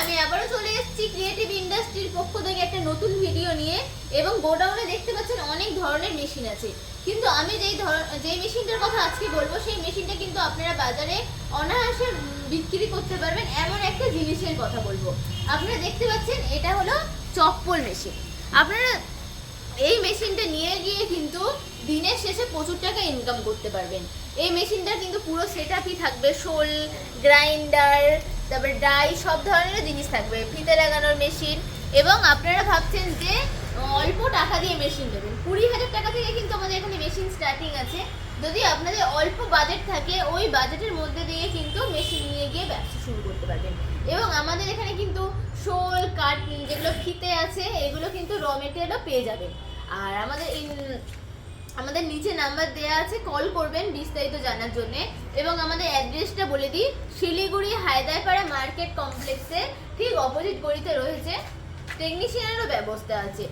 আমি আবারও চলে এসেছি ক্রিয়েটিভ ইন্ডাস্ট্রির পক্ষ থেকে একটা নতুন ভিডিও নিয়ে। এবং গোডাউনে দেখতে পাচ্ছেন অনেক ধরনের মেশিন আছে, কিন্তু আমি যেই মেশিনটার কথা আজকে বলবো সেই মেশিনটা কিন্তু আপনারা বাজারে অনায়াসে বিক্রি করতে পারবেন এমন একটা জিনিসের কথা বলবো। আপনারা দেখতে পাচ্ছেন এটা হলো চপ্পল মেশিন। আপনারা এই মেশিনটা নিয়ে গিয়ে কিন্তু দিনের শেষে প্রচুর টাকা ইনকাম করতে পারবেন। এই মেশিনটা কিন্তু পুরো সেটআপই থাকবে, শোল, গ্রাইন্ডার, তারপরে ডাই, সব ধরনের জিনিস থাকবে, ফিতে লাগানোর মেশিন। এবং আপনারা ভাবছেন যে অল্প টাকা দিয়ে মেশিন নেবেন, 20,000 টাকা থেকে কিন্তু আমাদের এখানে মেশিন স্টার্টিং আছে। যদি আপনাদের অল্প বাজেট থাকে ওই বাজেটের মধ্যে দিয়ে কিন্তু মেশিন নিয়ে গিয়ে ব্যবসা শুরু করতে পারবেন। এবং আমাদের এখানে কিন্তু শোল, কাট, যেগুলো ফিতে আছে এগুলো কিন্তু র মেটেরিয়ালও পেয়ে যাবেন। আর আমাদের নিচে নাম্বার দেওয়া আছে, কল করবেন বিস্তারিত জানার জন্য। এবং আমাদের অ্যাড্রেসটা বলে দিই, শিলিগুড়ি হায়দারপাড়া মার্কেট কমপ্লেক্সে ঠিক অপোজিট গলিতে রয়েছে। টেকনিশিয়ানেরও ব্যবস্থা আছে।